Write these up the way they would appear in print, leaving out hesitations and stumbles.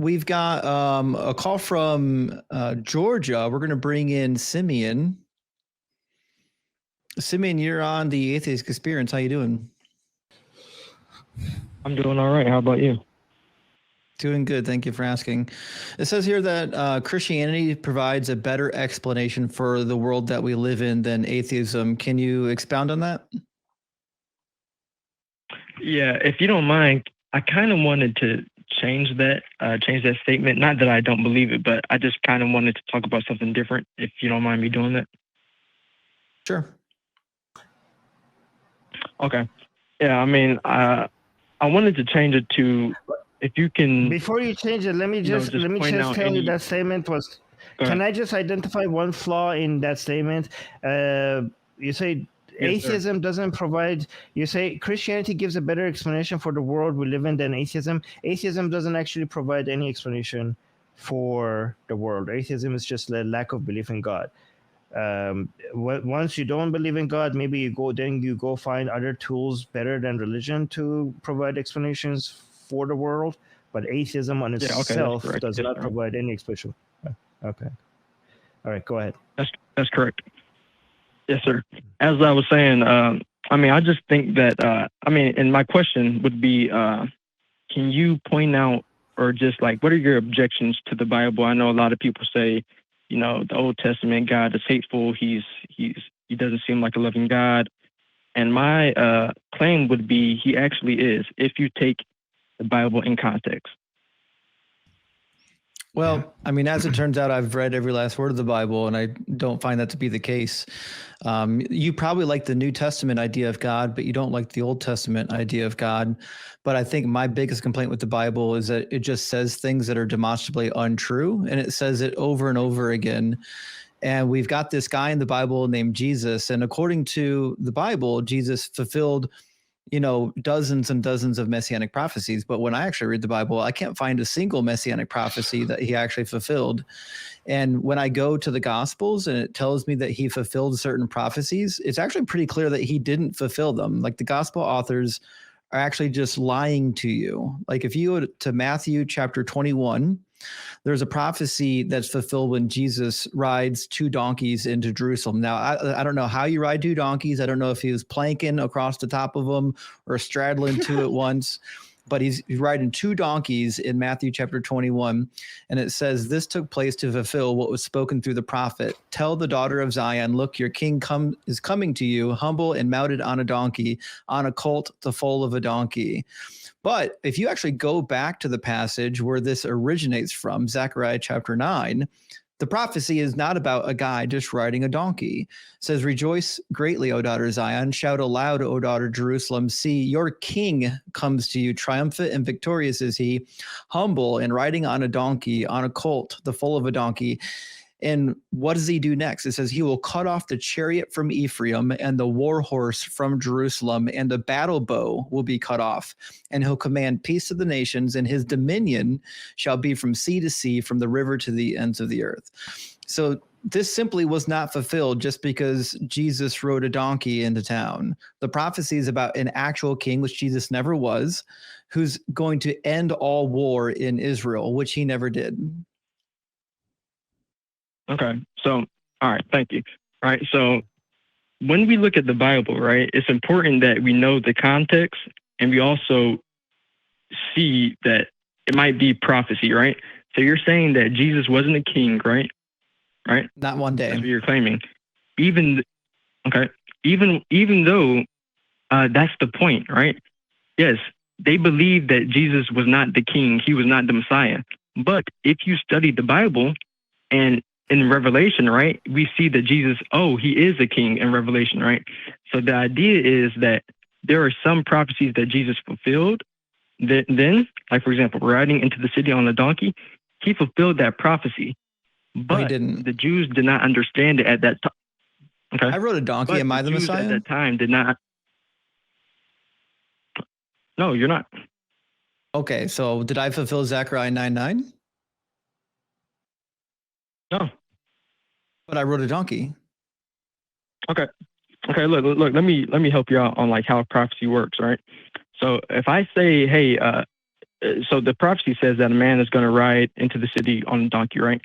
we've got a call from Georgia. We're going to bring in Simeon. Simeon, you're on the Atheist Experience. How you doing? I'm doing all right. How about you? Doing good. Thank you for asking. It says here that Christianity provides a better explanation for the world that we live in than atheism. Can you expound on that? Yeah, if you don't mind, I kind of wanted to change that statement. Not that I don't believe it, but I just kind of wanted to talk about something different, if you don't mind me doing that. Sure. Okay. Yeah, I mean, I wanted to change it to, if you can. Before you change it, let me just tell you that statement was. Can I just identify one flaw in that statement? You say atheism doesn't provide. You say Christianity gives a better explanation for the world we live in than atheism. Atheism doesn't actually provide any explanation for the world. Atheism is just a lack of belief in God. Once you don't believe in God, maybe you go find other tools better than religion to provide explanations for the world. But atheism on itself does not provide any explanation. Okay. All right, go ahead. That's correct. Yes, sir. As I was saying, I mean, I just think that, and my question would be, can you point out, or just like, what are your objections to the Bible? I know a lot of people say, you know, the Old Testament God is hateful. He doesn't seem like a loving God. And my claim would be he actually is, if you take the Bible in context. Well, I mean, as it turns out, I've read every last word of the Bible, and I don't find that to be the case. You probably like the New Testament idea of God, but you don't like the Old Testament idea of God. But I think my biggest complaint with the Bible is that it just says things that are demonstrably untrue, and it says it over and over again. And we've got this guy in the Bible named Jesus, and according to the Bible, Jesus fulfilled, you know, dozens and dozens of messianic prophecies. But when I actually read the Bible, I can't find a single messianic prophecy that he actually fulfilled. And when I go to the Gospels and it tells me that he fulfilled certain prophecies, it's actually pretty clear that he didn't fulfill them. Like, the Gospel authors are actually just lying to you. Like, if you go to Matthew chapter 21, there's a prophecy that's fulfilled when Jesus rides two donkeys into Jerusalem. Now, I don't know how you ride two donkeys. I don't know if he was planking across the top of them or straddling two at once, but he's riding two donkeys in Matthew chapter 21. And it says, this took place to fulfill what was spoken through the prophet. Tell the daughter of Zion, look, your king is coming to you, humble and mounted on a donkey, on a colt, the foal of a donkey. But if you actually go back to the passage where this originates from, Zechariah chapter 9, the prophecy is not about a guy just riding a donkey. It says, rejoice greatly, O daughter Zion. Shout aloud, O daughter Jerusalem. See, your king comes to you. Triumphant and victorious is he, humble and riding on a donkey, on a colt, the foal of a donkey. And what does he do next? It says he will cut off the chariot from Ephraim and the war horse from Jerusalem, and the battle bow will be cut off. And he'll command peace to the nations, and his dominion shall be from sea to sea, from the river to the ends of the earth. So this simply was not fulfilled just because Jesus rode a donkey into town. The prophecy is about an actual king, which Jesus never was, who's going to end all war in Israel, which he never did. Okay. So, all right. Thank you. All right. So when we look at the Bible, right, it's important that we know the context, and we also see that it might be prophecy, right? So you're saying that Jesus wasn't a king, right? Right? Not one day. That's what you're claiming. Even though that's the point, right? Yes, they believe that Jesus was not the king. He was not the Messiah. But if you study the Bible, and in Revelation, right, we see that Jesus, he is a king in Revelation, right? So the idea is that there are some prophecies that Jesus fulfilled. Then, like, for example, riding into the city on a donkey, he fulfilled that prophecy. But he didn't. The Jews did not understand it at that time. Okay. I rode a donkey. Am I the Messiah? At that time did not. No, you're not. Okay, so did I fulfill Zechariah 9:9? No. But I rode a donkey. Okay. Look. Let me help you out on like how prophecy works, right? So if I say, hey, so the prophecy says that a man is going to ride into the city on a donkey, right?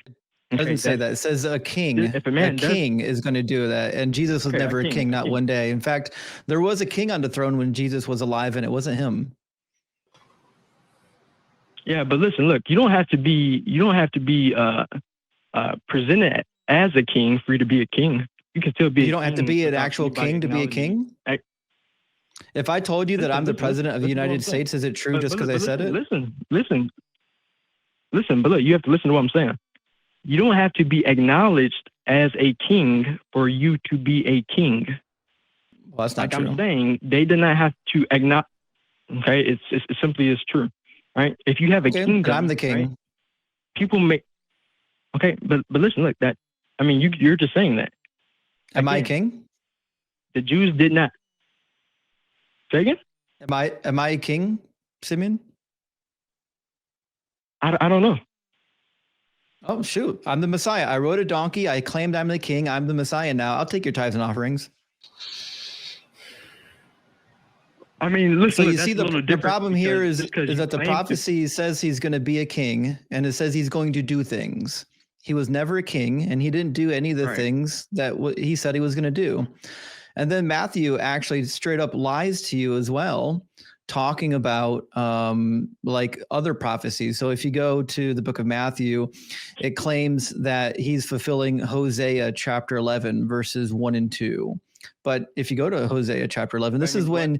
It doesn't say that. It says a king. If a man king is going to do that. And Jesus was never a king, not one day. In fact, there was a king on the throne when Jesus was alive, and it wasn't him. Yeah, but listen, look, you don't have to be presented as a king for you to be a king. You can still be. You don't have to be an actual king to be a king. If I told you that I'm the president of the United States, is it true just because I said it? Listen. But look, you have to listen to what I'm saying. You don't have to be acknowledged as a king for you to be a king. Well, that's not true. I'm saying they did not have to acknowledge. Okay, it's simply is true, right? If you have a kingdom, I'm the king. Right, people make. Okay, but listen, look, that I mean, you're just saying that. Am I a king? The Jews did not. Say again? Am I a king, Simeon? I don't know. Oh, shoot. I'm the Messiah. I rode a donkey. I claimed I'm the king. I'm the Messiah now. I'll take your tithes and offerings. I mean, listen. So you see, the problem here is that the prophecy says he's going to be a king, and it says he's going to do things. He was never a king, and he didn't do any of the things that he said he was going to do. And then Matthew actually straight up lies to you as well, talking about like other prophecies. So if you go to the book of Matthew, it claims that he's fulfilling Hosea chapter 11, verses 1 and 2. But if you go to Hosea chapter 11, this is when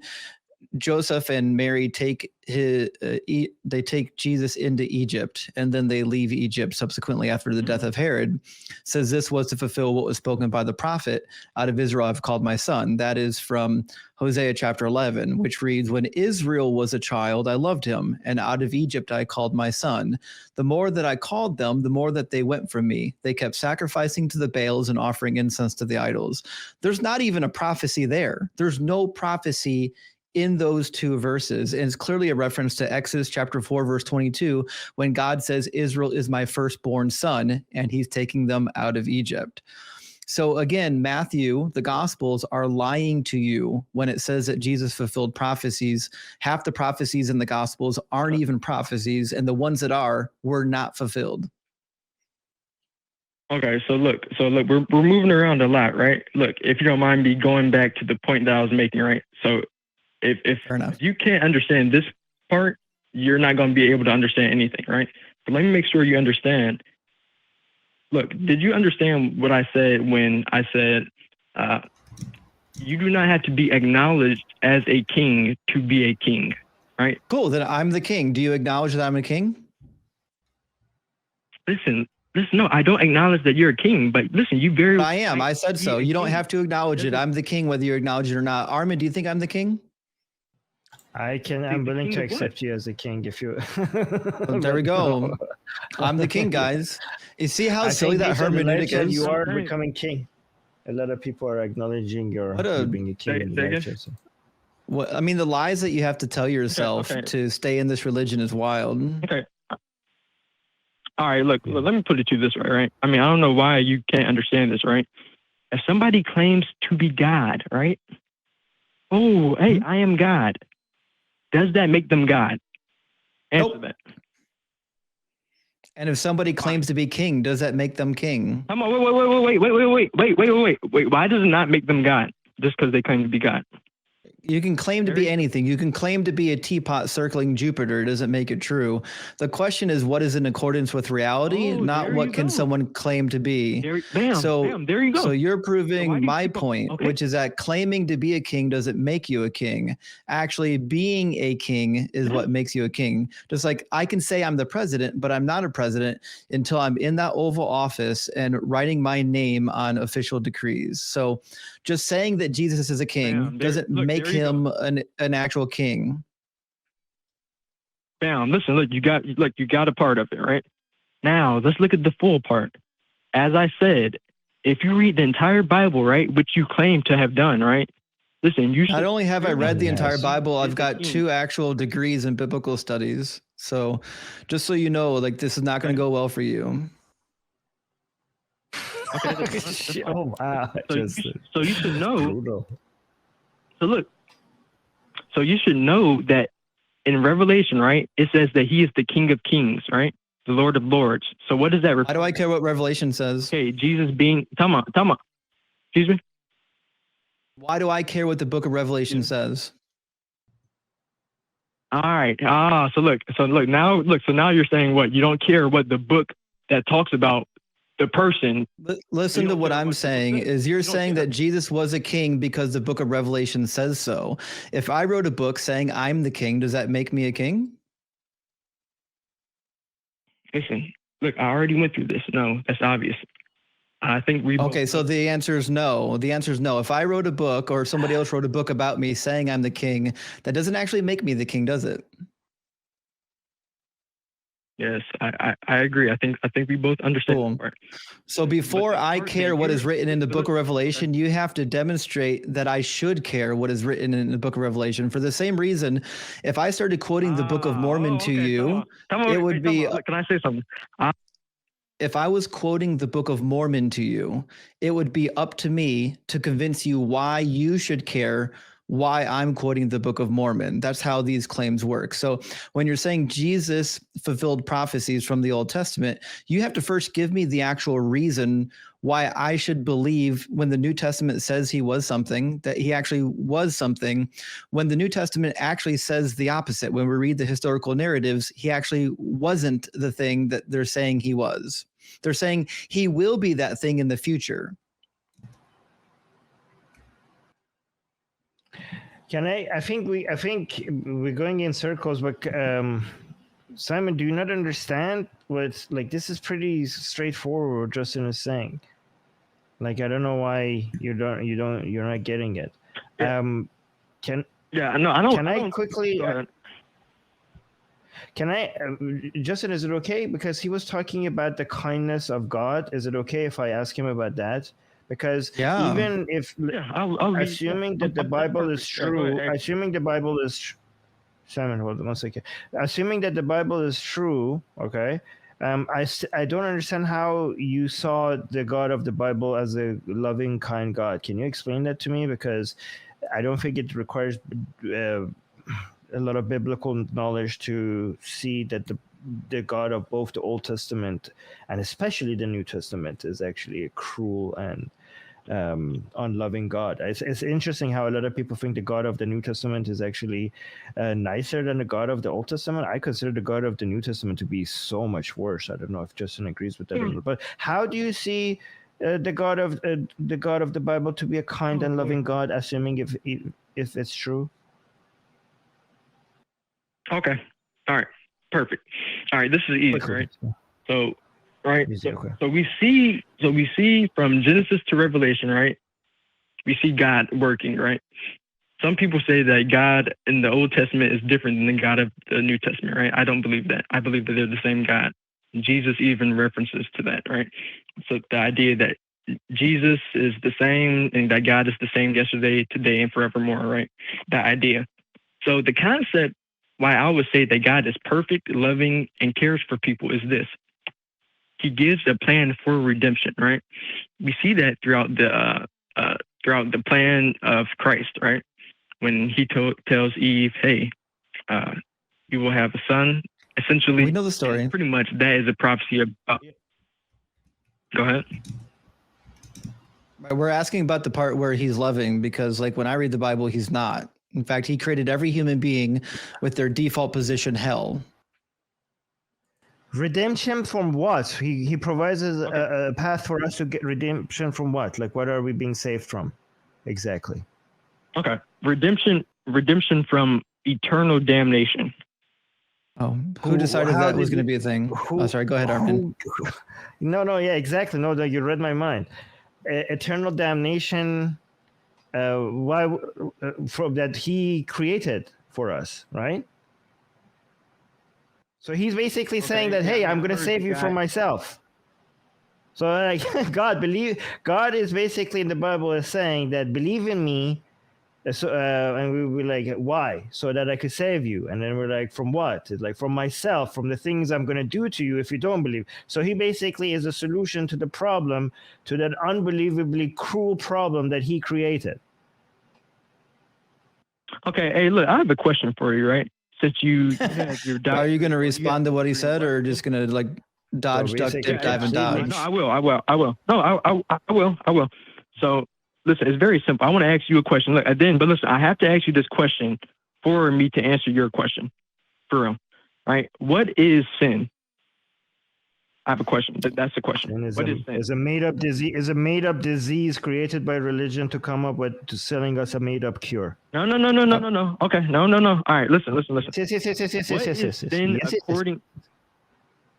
Joseph and Mary take Jesus into Egypt, and then they leave Egypt subsequently after the death of Herod. Says this was to fulfill what was spoken by the prophet, out of Israel I've called my son. That is from Hosea chapter 11, which reads, when Israel was a child, I loved him, and out of Egypt I called my son. The more that I called them, the more that they went from me. They kept sacrificing to the Baals and offering incense to the idols. There's not even a prophecy there. There's no prophecy in those two verses. And it's clearly a reference to Exodus chapter 4, verse 22, when God says, Israel is my firstborn son, and he's taking them out of Egypt. So again, Matthew, the Gospels are lying to you when it says that Jesus fulfilled prophecies. Half the prophecies in the Gospels aren't even prophecies, and the ones that were not fulfilled. Okay, so look, we're moving around a lot, right? Look, if you don't mind me going back to the point that I was making, right? So if you can't understand this part, you're not going to be able to understand anything, right? But let me make sure you understand. Look, did you understand what I said when I said you do not have to be acknowledged as a king to be a king, right? Cool, then I'm the king. Do you acknowledge that I'm a king? Listen, no, I don't acknowledge that you're a king, but listen, I am. I said so. You don't have to acknowledge it. I'm the king, whether you acknowledge it or not. Armin, do you think I'm the king? I'm willing to accept you as a king if you. There we go. I'm the king, guys. You see how silly that hermeneutic is? You are becoming king. A lot of people are acknowledging you being a king. What I mean, the lies that you have to tell yourself to stay in this religion is wild. Okay. All right, look, let me put it to you this way, right? I mean, I don't know why you can't understand this, right? If somebody claims to be God, right? Oh, hey, I am God. Does that make them God? Answer that. And if somebody claims to be king, does that make them king? Come on, wait. Why does it not make them God? Just because they claim to be God? You can claim to be anything. You can claim to be a teapot circling Jupiter. It doesn't make it true. The question is, what is in accordance with reality, not what can someone claim to be. There you go. So you're proving my point, which is that claiming to be a king doesn't make you a king. Actually, being a king is what makes you a king. Just like I can say I'm the president, but I'm not a president until I'm in that Oval Office and writing my name on official decrees. So just saying that Jesus is a king doesn't make him an actual king. Listen, look, you got a part of it, right? Now let's look at the full part. As I said, if you read the entire Bible, right, which you claim to have done, right? Listen, you should. Not only have I read the entire Bible, I've got 2 actual degrees in biblical studies. So just so you know, like, this is not going to go well for you. Okay, oh wow! So you should know. So look. So you should know that in Revelation, right, it says that he is the King of Kings, right? The Lord of Lords. So what does that refer? Why do I care what Revelation says? Okay, Jesus being, tell me. Excuse me? Why do I care what the book of Revelation says? All right. So now you're saying what? You don't care what the book that talks about the person. Listen to what I'm saying is you're saying that Jesus was a king because the book of Revelation says so. If I wrote a book saying I'm the king, does that make me a king? Listen, look, I already went through this. No, that's obvious. I think we. Okay, so the answer is no. The answer is no. If I wrote a book or somebody else wrote a book about me saying I'm the king, that doesn't actually make me the king, does it? Yes, I agree. I think we both understand. Cool. So before I care what is written in the book of Revelation, you have to demonstrate that I should care what is written in the book of Revelation. For the same reason, if I started quoting the Book of Mormon to you, it would be. Can I say something? If I was quoting the Book of Mormon to you, it would be up to me to convince you why you should care why I'm quoting the Book of Mormon. That's how these claims work. So when you're saying Jesus fulfilled prophecies from the Old Testament, you have to first give me the actual reason why I should believe when the New Testament says he was something, that he actually was something, when the New Testament actually says the opposite. When we read the historical narratives, he actually wasn't the thing that they're saying he was. They're saying he will be that thing in the future. I think we're going in circles, but Simon, do you not understand what's like? This is pretty straightforward what Justin is saying. Like, I don't know why you're not getting it. Yeah. Can I quickly? Justin, is it okay? Because he was talking about the kindness of God. Is it okay if I ask him about that? Because even if, assuming that the Bible is true, Simon, hold on one second. Assuming that the Bible is true, okay, I don't understand how you saw the God of the Bible as a loving, kind God. Can you explain that to me? Because I don't think it requires a lot of biblical knowledge to see that the God of both the Old Testament and especially the New Testament is actually a cruel and unloving God. It's interesting how a lot of people think the God of the New Testament is actually nicer than the God of the Old Testament. I consider the God of the New Testament to be so much worse. I don't know if Justin agrees with that or not. But how do you see the God of the Bible to be a kind and loving God, assuming if it's true? Okay. All right. Perfect. All right. This is easy, right? So, right. So we see from Genesis to Revelation, right? We see God working, right? Some people say that God in the Old Testament is different than the God of the New Testament, right? I don't believe that. I believe that they're the same God. Jesus even references to that, right? So the idea that Jesus is the same and that God is the same yesterday, today, and forevermore, right? That idea. So the concept why I would say that God is perfect, loving, and cares for people is this. He gives a plan for redemption, right? We see that throughout the plan of Christ, right? When he tells Eve, hey, you will have a son. Essentially, we know the story. Pretty much that is a prophecy about. Go ahead. We're asking about the part where he's loving because, like, when I read the Bible, he's not. In fact, he created every human being with their default position, hell. Redemption from what? He provides a path for us to get redemption from what? Like, what are we being saved from? Exactly. Okay. Redemption from eternal damnation. Oh, who decided that was going to be a thing? Sorry, go ahead, Armin. No, yeah, exactly. No, you read my mind. Eternal damnation, why from that he created for us, right? So he's basically saying that, hey, I'm going to save you from myself. So like, God is basically in the Bible is saying that believe in me. And we were like, why? So that I could save you. And then we're like, from what? It's like, from myself, from the things I'm going to do to you if you don't believe. So he basically is a solution to the problem, to that unbelievably cruel problem that he created. Okay. Hey, look, I have a question for you, right? since you have your Are you going to respond to what he said, or just going to like dodge, duck, dip, dive, and dodge? No, I will. No, I will. So listen, it's very simple. I want to ask you a question. Look, but listen, I have to ask you this question for me to answer your question. For real, right? What is sin? I have a question. That's the question. What is sin? Is a made up disease? Is a made up disease created by religion to come up with selling us a made up cure? No. Okay, no. All right, listen. Yes. Sin according?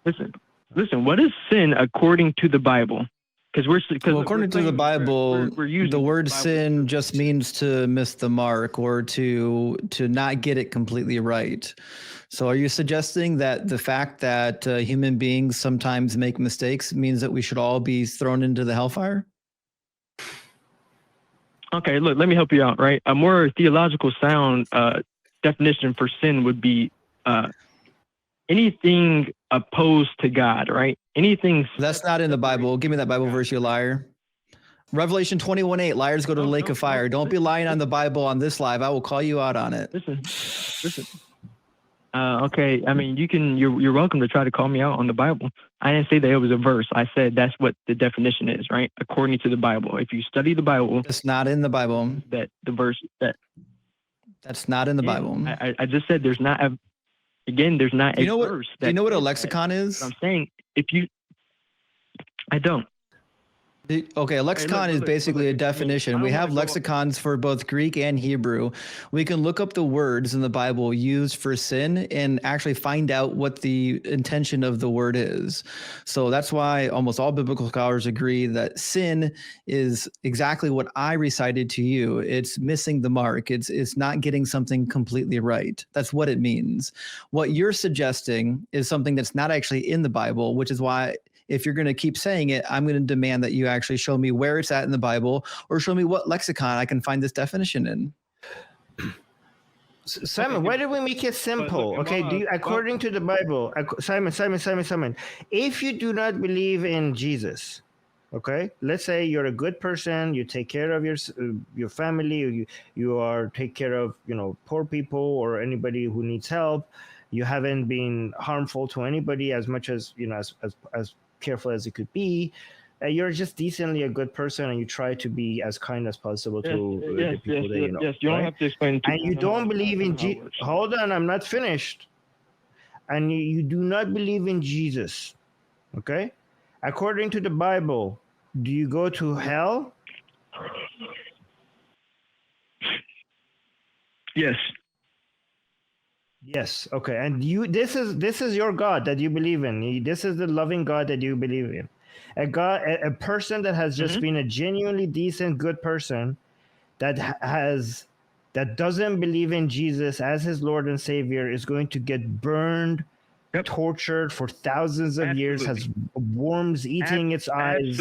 Listen. What is sin according to the Bible? According to the Bible, the word sin just means to miss the mark or to not get it completely right. So are you suggesting that the fact that human beings sometimes make mistakes means that we should all be thrown into the hellfire? Okay, look, let me help you out, right? A more theological sound definition for sin would be anything opposed to God, right? Anything. That's not in the Bible. Give me that Bible verse, you liar. Revelation 21:8, liars go to the lake of fire. Don't be lying on the Bible on this live. I will call you out on it. Listen. Okay, I mean, you're welcome to try to call me out on the Bible. I didn't say that it was a verse. I said that's what the definition is, right? According to the Bible. If you study the Bible. It's not in the Bible. That the verse that. That's not in the Bible. I just said there's not a. Again, there's not a verse. Do you know what a lexicon is? I'm saying I don't. Okay, a lexicon is basically a definition. We have lexicons for both Greek and Hebrew. We can look up the words in the Bible used for sin and actually find out what the intention of the word is. So that's why almost all biblical scholars agree that sin is exactly what I recited to you. It's missing the mark. It's not getting something completely right. That's what it means. What you're suggesting is something that's not actually in the Bible, which is why if you're going to keep saying it, I'm going to demand that you actually show me where it's at in the Bible or show me what lexicon I can find this definition in. Simon, why did we make it simple? Okay, according to the Bible, Simon, if you do not believe in Jesus, okay, let's say you're a good person, you take care of your family, you take care of poor people or anybody who needs help. You haven't been harmful to anybody as much as as careful as it could be. You're just decently a good person, and you try to be as kind as possible to the people that you know. Yes, you don't have to explain. And you don't believe in Jesus. Hold on, I'm not finished. And you do not believe in Jesus. Okay? According to the Bible, do you go to hell? Yes. Yes. Okay. And this is your God that you believe in. This is the loving God that you believe in. A person that has just been a genuinely decent, good person that doesn't believe in Jesus as his Lord and Savior is going to get burned, tortured for thousands of years, has worms eating its eyes.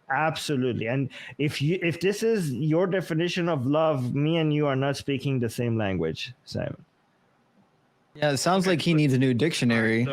Absolutely. And if this is your definition of love, me and you are not speaking the same language, Simon. Yeah, it sounds like he needs a new dictionary.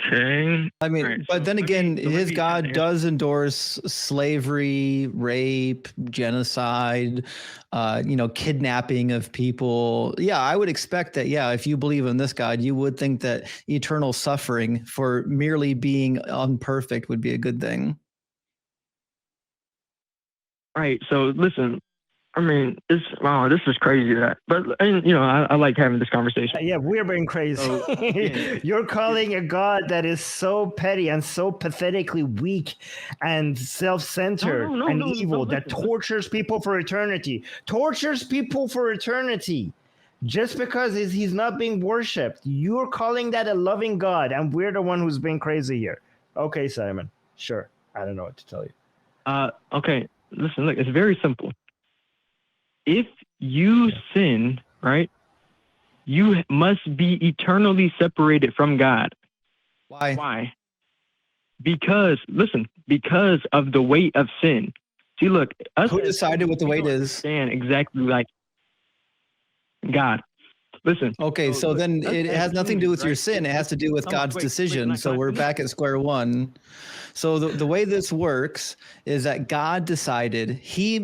Okay. I mean, but then again, his God does endorse slavery, rape, genocide, kidnapping of people. Yeah, I would expect that. Yeah, if you believe in this God, you would think that eternal suffering for merely being imperfect would be a good thing. Right. So listen, I mean, this is crazy. I like having this conversation. Yeah, we're being crazy. So, yeah. You're calling a God that is so petty and so pathetically weak and self-centered and evil that tortures people for eternity. Just because he's not being worshipped. You're calling that a loving God, and we're the one who's being crazy here. Okay, Simon. Sure. I don't know what to tell you. Okay. Listen, look, it's very simple. If you sin, right, you must be eternally separated from God. Why? Because of the weight of sin. See, look, who decided what the weight is? Understand exactly like God. Listen. Okay, so then it has nothing to do with your sin. It has to do with God's wait, decision. So we're back at square one. So the way this works is that God decided, he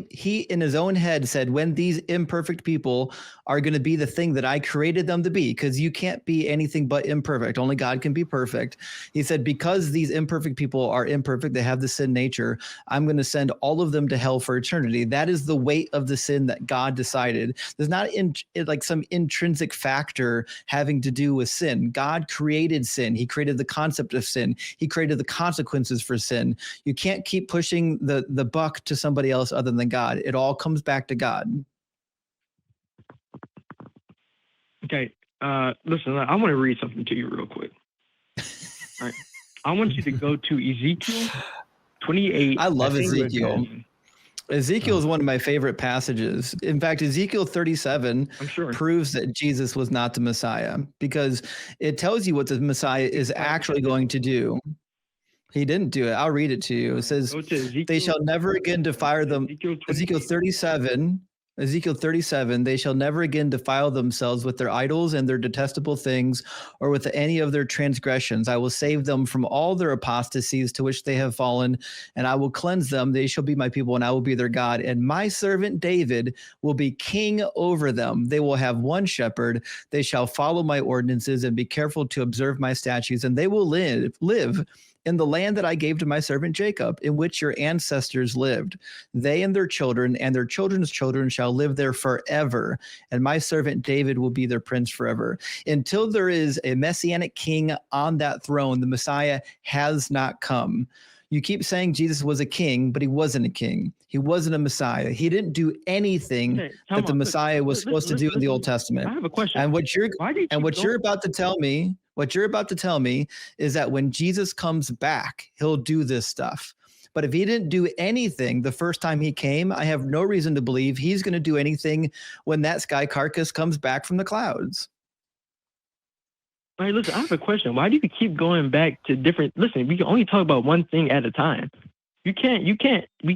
in his own head said, when these imperfect people are going to be the thing that I created them to be, because you can't be anything but imperfect. Only God can be perfect. He said, because these imperfect people are imperfect, they have the sin nature, I'm going to send all of them to hell for eternity. That is the weight of the sin that God decided. There's not like some intrinsic factor having to do with sin. God created sin. He created the concept of sin. He created the consequences for sin. You can't keep pushing the buck to somebody else other than God. It all comes back to God. Okay. Listen, I want to read something to you real quick. All right. I want you to go to Ezekiel 28. I love Ezekiel. Ezekiel is one of my favorite passages. In fact, Ezekiel 37 proves that Jesus was not the Messiah, because it tells you what the Messiah is actually going to do. He didn't do it. I'll read it to you. It says, they shall never again defile them. Ezekiel 37, they shall never again defile themselves with their idols and their detestable things, or with any of their transgressions. I will save them from all their apostasies to which they have fallen, and I will cleanse them. They shall be my people, and I will be their God. And my servant David will be king over them. They will have one shepherd. They shall follow my ordinances and be careful to observe my statutes, and they will live in the land that I gave to my servant Jacob, in which your ancestors lived. They and their children and their children's children shall live there forever, and my servant David will be their prince forever. Until there is a messianic king on that throne, the Messiah has not come. You keep saying Jesus was a king, but he wasn't a king. He wasn't a Messiah. He didn't do anything that the Messiah was supposed to do in the Old Testament. I have a question. And what you're about to tell me is that when Jesus comes back, he'll do this stuff. But if he didn't do anything the first time he came, I have no reason to believe he's going to do anything when that sky carcass comes back from the clouds. All right, listen, I have a question. Why do you keep going back to different? Listen, we can only talk about one thing at a time. We can't be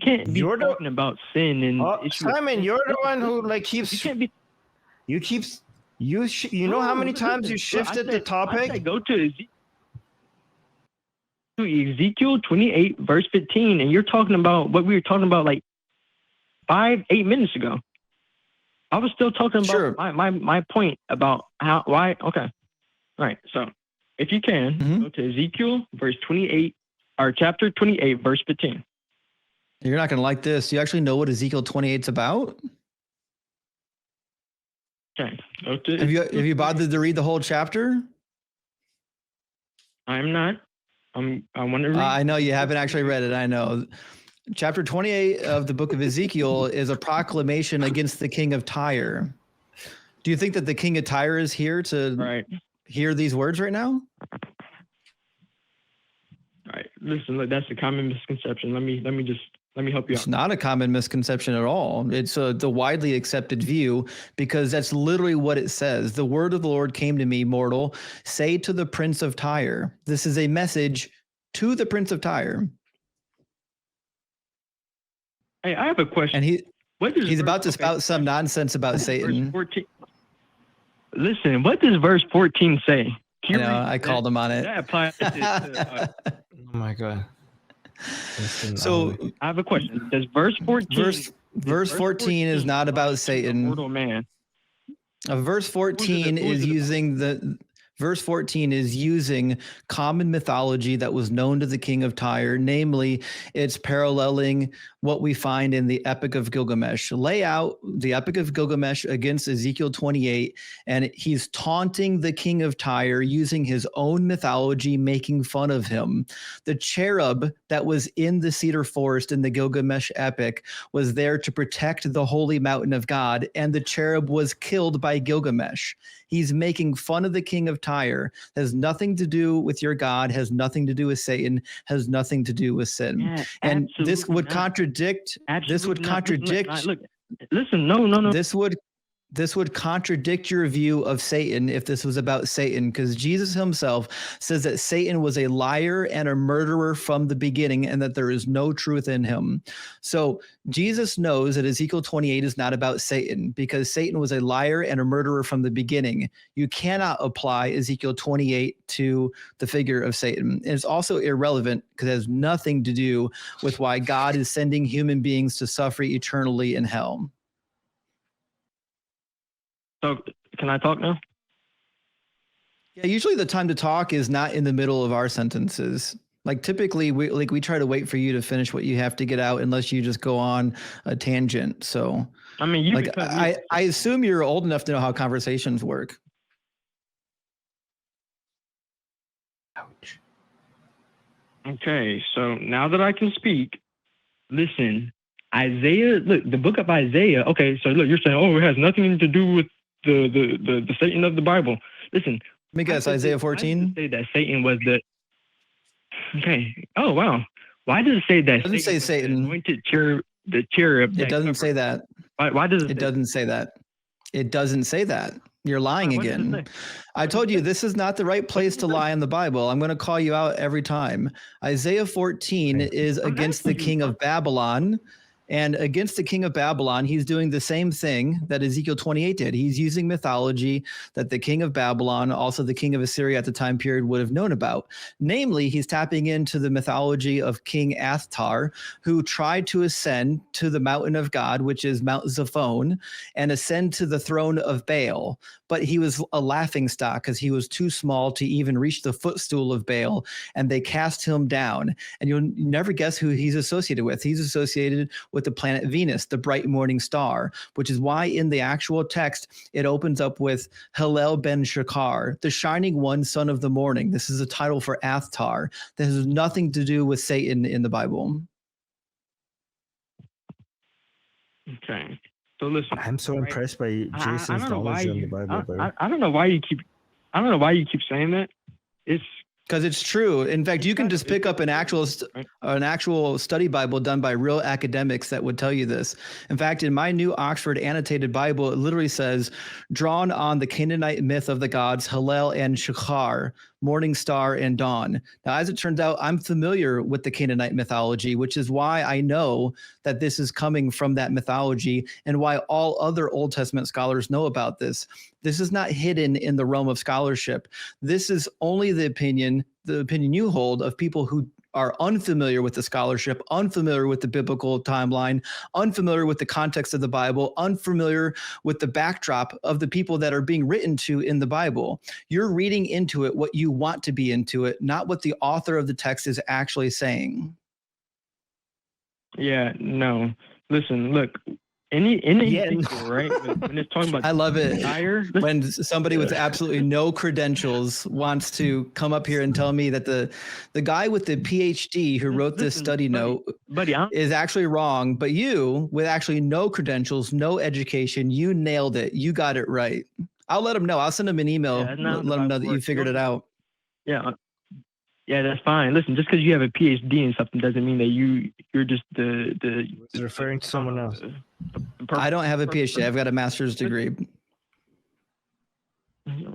talking about sin and Simon, you're the one who keeps. You know how many times you shifted the topic? I go to Ezekiel 28 verse 15, and you're talking about what we were talking about 8 minutes ago. I was still talking about my point about why. Okay. All right, so if you can, go to Ezekiel verse 28, or chapter 28, verse 15. You're not going to like this. You actually know what Ezekiel 28 is about? Okay. Have you bothered to read the whole chapter? I'm not. I want to read. I know you haven't actually read it. I know. Chapter 28 of the book of Ezekiel is a proclamation against the king of Tyre. Do you think that the king of Tyre is here to hear these words right now? All right. Listen, look, that's a common misconception. Let me help you out. It's not a common misconception at all. It's the widely accepted view, because that's literally what it says. The word of the Lord came to me, mortal, say to the prince of Tyre. This is a message to the prince of Tyre. Hey, I have a question. And he's about to spout some nonsense about Satan. Listen, what does verse 14 say? I called him on it. That applies to oh my God. So I have a question. Does verse 14 verse 14 is not about Satan. Mortal man. Verse 14 is using common mythology that was known to the king of Tyre. Namely, it's paralleling what we find in the Epic of Gilgamesh. Lay out the Epic of Gilgamesh against Ezekiel 28, and he's taunting the king of Tyre using his own mythology, making fun of him. The cherub that was in the cedar forest in the Gilgamesh epic was there to protect the holy mountain of God, and the cherub was killed by Gilgamesh. He's making fun of the king of Tyre. Has nothing to do with your God, has nothing to do with Satan, has nothing to do with sin. Yeah, and this would contradict. Absolutely This would contradict. Listen, no. This would contradict your view of Satan if this was about Satan, because Jesus himself says that Satan was a liar and a murderer from the beginning and that there is no truth in him. So Jesus knows that Ezekiel 28 is not about Satan because Satan was a liar and a murderer from the beginning. You cannot apply Ezekiel 28 to the figure of Satan. And it's also irrelevant because it has nothing to do with why God is sending human beings to suffer eternally in hell. So can I talk now? Yeah, usually the time to talk is not in the middle of our sentences. Like typically we try to wait for you to finish what you have to get out unless you just go on a tangent. So I mean, you like I assume you're old enough to know how conversations work. Ouch. Okay, so now that I can speak, listen, Isaiah, look, the book of Isaiah. Okay, so look, you're saying, oh, it has nothing to do with the Satan of the Bible. Listen, Let me guess, Isaiah 14? Say that Satan was the. Okay. Oh wow. Why does it say that? It doesn't say Satan. Anointed cherub, the cherub. It doesn't say that. Why does it? It doesn't say that. It doesn't say that. You're lying again. I told you this is not the right place to lie in the Bible. I'm going to call you out every time. Isaiah 14 is against the king of Babylon. And against the king of Babylon, he's doing the same thing that Ezekiel 28 did. He's using mythology that the king of Babylon, also the king of Assyria at the time period, would have known about. Namely, he's tapping into the mythology of King Athtar, who tried to ascend to the mountain of God, which is Mount Zaphon, and ascend to the throne of Baal. But he was a laughingstock because he was too small to even reach the footstool of Baal, and they cast him down. And you'll never guess who he's associated with. He's associated with the planet Venus, the bright morning star, which is why in the actual text, it opens up with Hillel ben Shakar, the shining one, son of the morning. This is a title for Athtar. That has nothing to do with Satan in the Bible. Okay. So listen. I'm so impressed by Jason's knowledge on the Bible. I don't know why you keep saying that. It's because it's true. In fact, you can just pick up an actual study Bible done by real academics that would tell you this. In fact, in my new Oxford annotated Bible, it literally says, drawn on the Canaanite myth of the gods, Hillel and Shachar, morning star and dawn. Now, as it turns out, I'm familiar with the Canaanite mythology, which is why I know that this is coming from that mythology and why all other Old Testament scholars know about this. This is not hidden in the realm of scholarship. This is only the opinion you hold of people who are unfamiliar with the scholarship, unfamiliar with the biblical timeline, unfamiliar with the context of the Bible, unfamiliar with the backdrop of the people that are being written to in the Bible. You're reading into it what you want to be into it, not what the author of the text is actually saying. Yeah, no. Listen, look. Any people, right? When it's talking about, I love it when somebody with absolutely no credentials wants to come up here and tell me that the guy with the PhD who wrote this study note is actually wrong, but you with actually no credentials, no education, you nailed it. You got it right. I'll let him know. I'll send him an email. Let him know that you figured it out. Yeah, that's fine. Listen, just because you have a PhD in something doesn't mean that you're just the. He's referring to someone else. I don't have a PhD. I've got a master's degree.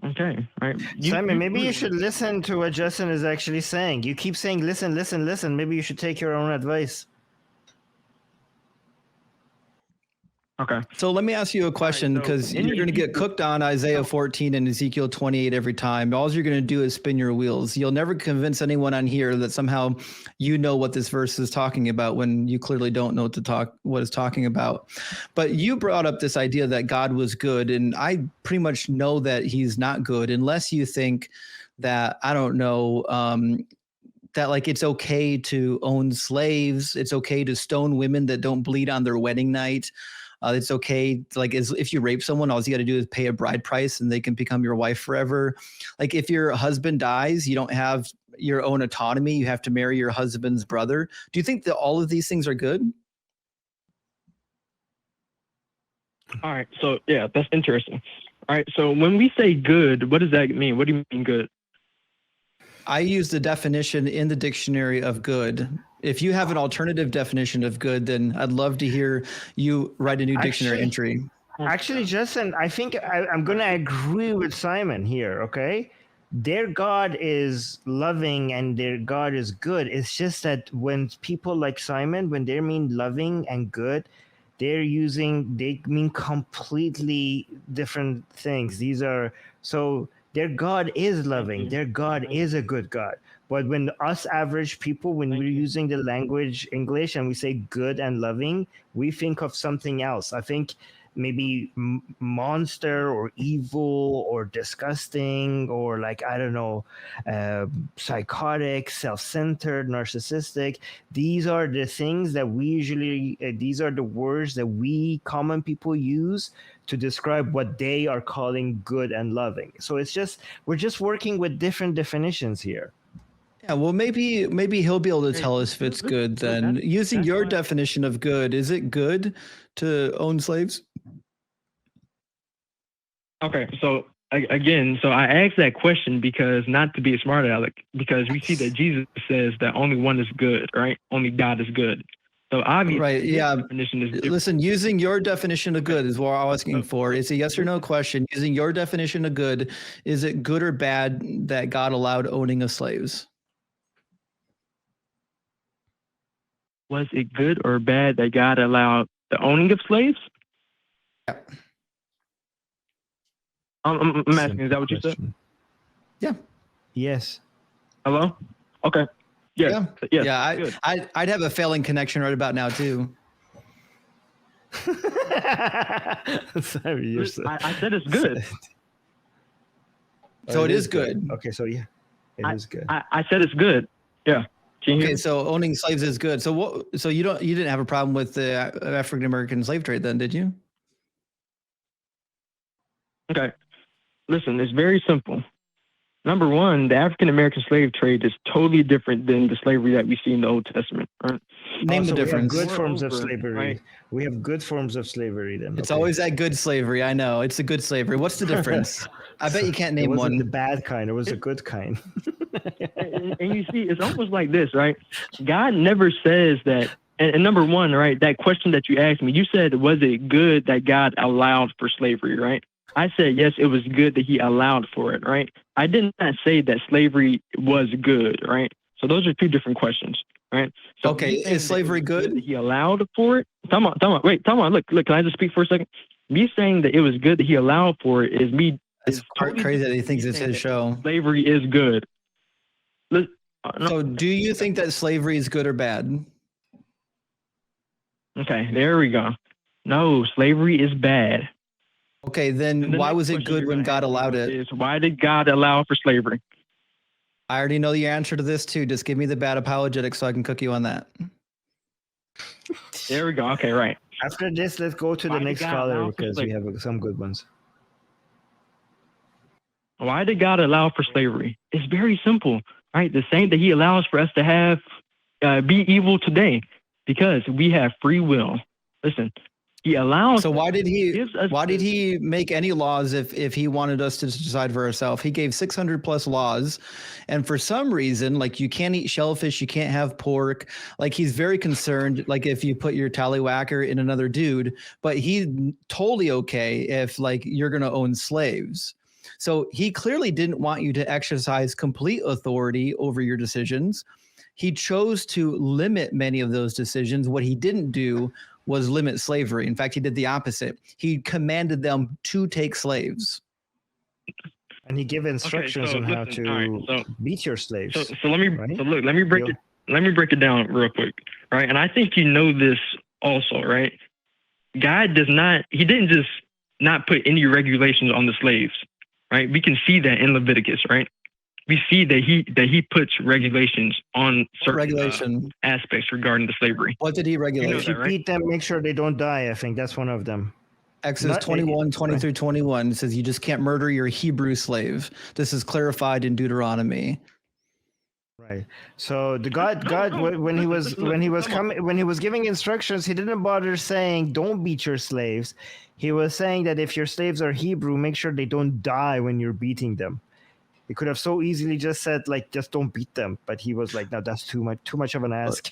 Okay, right. Simon, maybe you should listen to what Justin is actually saying. You keep saying listen, listen, listen. Maybe you should take your own advice. Okay. So let me ask you a question, because you're going to get cooked on Isaiah 14 and Ezekiel 28 every time. All you're going to do is spin your wheels. You'll never convince anyone on here that somehow you know what this verse is talking about when you clearly don't know what it's talking about. But you brought up this idea that God was good, and I pretty much know that he's not good unless you think that, I don't know, that like it's okay to own slaves. It's okay to stone women that don't bleed on their wedding night. It's okay, like if you rape someone, all you got to do is pay a bride price and they can become your wife forever. Like if your husband dies, you don't have your own autonomy. You have to marry your husband's brother. Do you think that all of these things are good? All right. So, yeah, that's interesting. All right. So when we say good, what does that mean? What do you mean good? I use the definition in the dictionary of good. If you have an alternative definition of good, then I'd love to hear you write a new dictionary entry. Actually, Justin, I think I'm going to agree with Simon here, okay? Their God is loving and their God is good. It's just that when people like Simon, when they mean loving and good, they mean completely different things. So their God is loving. Their God is a good God. But when us average people, when we're using the language English and we say good and loving, we think of something else. I think maybe monster or evil or disgusting or like, I don't know, psychotic, self-centered, narcissistic. These are the things that we usually, these are the words that we common people use to describe what they are calling good and loving. So we're just working with different definitions here. Yeah, well, maybe he'll be able to tell us if it's good then. Using your definition of good, is it good to own slaves? Okay, so again, so I asked that question because not to be a smart aleck, because we see that Jesus says that only one is good, right? Only God is good. So obviously, right? Yeah. Definition is different. Listen, using your definition of good is what I'm asking for. It's a yes or no question. Using your definition of good, is it good or bad that God allowed owning of slaves? Was it good or bad that God allowed the owning of slaves? Yeah. I'm asking, is that what you said? Yeah. Yes. Hello? Okay. Yes. Yeah. Yeah. I'd have a failing connection right about now too. Sorry, I said it's good. So it is good. Okay, so yeah, it is good. I said it's good. Yeah. Okay, so owning slaves is good. So what? So you didn't have a problem with the African American slave trade then, did you? Okay. Listen, it's very simple. Number one, the African American slave trade is totally different than the slavery that we see in the Old Testament. Right? Name the difference. We have good forms of slavery. Right? We have good forms of slavery then. It's always that good slavery. I know. It's a good slavery. What's the difference? I bet you can't name one. It wasn't the bad kind. It was the good kind. and you see, it's almost like this, right? God never says that. And number one, right, that question that you asked me, you said, was it good that God allowed for slavery, right? I said, yes, it was good that he allowed for it, right? I did not say that slavery was good, right? So those are two different questions, right? So okay, is slavery good? That he allowed for it? Come on. Look, can I just speak for a second? Me saying that it was good that he allowed for it is me. It's crazy that he thinks it's his show. Slavery is good. So do you think that slavery is good or bad? Okay, there we go. No, slavery is bad. Okay, then why was it good when God allowed it? Why did God allow for slavery? I already know the answer to this too. Just give me the bad apologetics so I can cook you on that. There we go. Okay, right. After this, let's go to the next scholar because we have some good ones. Why did God allow for slavery? It's very simple, right? The same that he allows for us to have be evil today because we have free will. Listen, he allows. So why did he make any laws if he wanted us to decide for ourselves? He gave 600 plus laws, and for some reason, like you can't eat shellfish, you can't have pork. Like he's very concerned, like if you put your tallywhacker in another dude, but he's totally okay if like you're gonna own slaves. So he clearly didn't want you to exercise complete authority over your decisions. He chose to limit many of those decisions. What he didn't do was limit slavery. In fact, he did the opposite. He commanded them to take slaves. And he gave instructions on how to beat your slaves. So let me let me break it down real quick, right? And I think you know this also, right? God didn't just not put any regulations on the slaves, right? We can see that in Leviticus, right? We see that he puts regulations on certain aspects regarding the slavery. What did he regulate? If you beat them, make sure they don't die. I think that's one of them. Exodus 21, 20 through 21 says you just can't murder your Hebrew slave. This is clarified in Deuteronomy. Right. So the God, when he was giving instructions, he didn't bother saying don't beat your slaves. He was saying that if your slaves are Hebrew, make sure they don't die when you're beating them. He could have so easily just said, like, just don't beat them. But he was like, no, that's too much of an ask.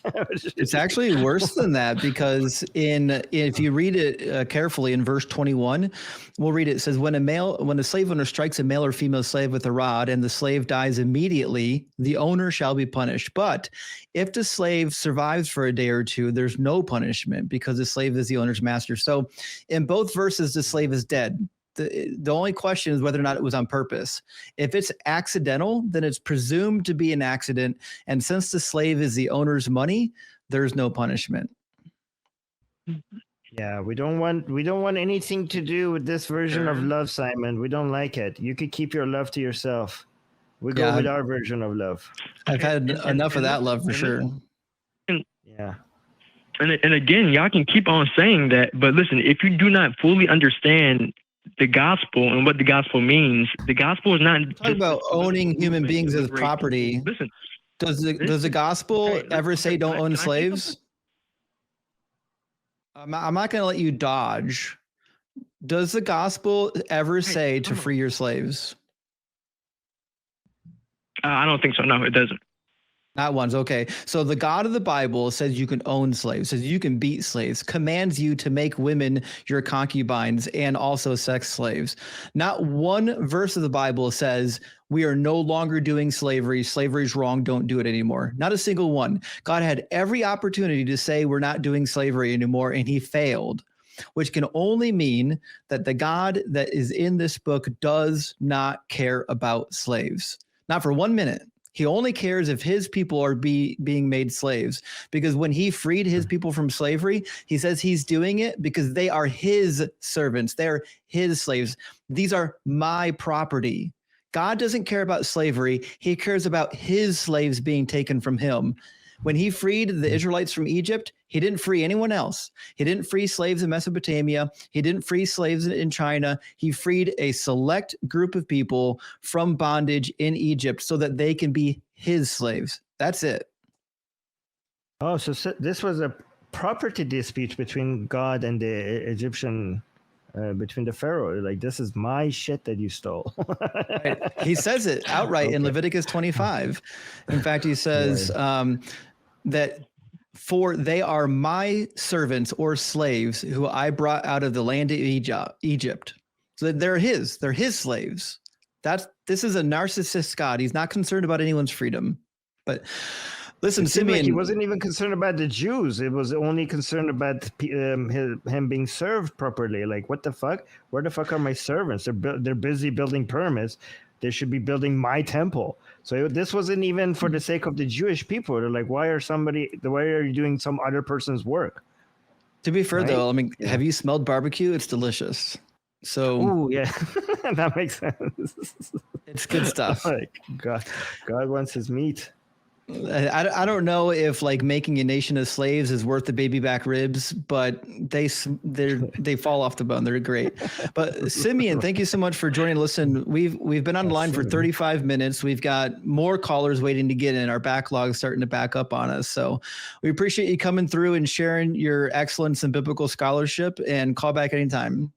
It's actually worse than that, because if you read it carefully in verse 21, we'll read it. It says, when a slave owner strikes a male or female slave with a rod and the slave dies immediately, the owner shall be punished. But if the slave survives for a day or two, there's no punishment, because the slave is the owner's master. So in both verses, the slave is dead. The only question is whether or not it was on purpose. If it's accidental, then it's presumed to be an accident. And since the slave is the owner's money, there's no punishment. Yeah, we don't want anything to do with this version of love, Simon. We don't like it. You could keep your love to yourself. We go with our version of love. I've had enough of that love for sure. Yeah. And again, y'all can keep on saying that, but listen, if you do not fully understand the gospel and what the gospel means, the gospel is not talk about owning human beings as property. Listen, does the gospel ever say don't own slaves? I'm not going to let you dodge. Does the gospel ever say to free your slaves? I don't think so. No, it doesn't. Not once. Okay. So the God of the Bible says you can own slaves, says you can beat slaves, commands you to make women your concubines and also sex slaves. Not one verse of the Bible says we are no longer doing slavery. Slavery is wrong. Don't do it anymore. Not a single one. God had every opportunity to say we're not doing slavery anymore, and he failed, which can only mean that the God that is in this book does not care about slaves. Not for 1 minute. He only cares if his people are being made slaves, because when he freed his people from slavery, he says he's doing it because they are his servants. They're his slaves. These are my property. God doesn't care about slavery. He cares about his slaves being taken from him. When he freed the Israelites from Egypt, he didn't free anyone else. He didn't free slaves in Mesopotamia. He didn't free slaves in China. He freed a select group of people from bondage in Egypt so that they can be his slaves. That's it. Oh, so this was a property dispute between God and the Egyptian, between the Pharaoh. Like, this is my shit that you stole. Right. He says it outright in Leviticus 25. In fact, he says that for they are my servants or slaves who I brought out of the land of Egypt. So they're his slaves. This is a narcissist God. He's not concerned about anyone's freedom. But listen, Simeon, like he wasn't even concerned about the Jews. It was only concerned about him being served properly. Like, what the fuck? Where the fuck are my servants? They're busy building pyramids. They should be building my temple. So this wasn't even for the sake of the Jewish people. They're like, why are you doing some other person's work? To be fair, though, I mean, have you smelled barbecue? It's delicious. So, oh yeah, that makes sense. It's good stuff. Like, God wants his meat. I don't know if like making a nation of slaves is worth the baby back ribs, but they fall off the bone. They're great. But Simeon, thank you so much for joining. Listen, we've been on the line for 35 minutes. We've got more callers waiting to get in. Our backlog's starting to back up on us. So we appreciate you coming through and sharing your excellence in biblical scholarship, and call back anytime.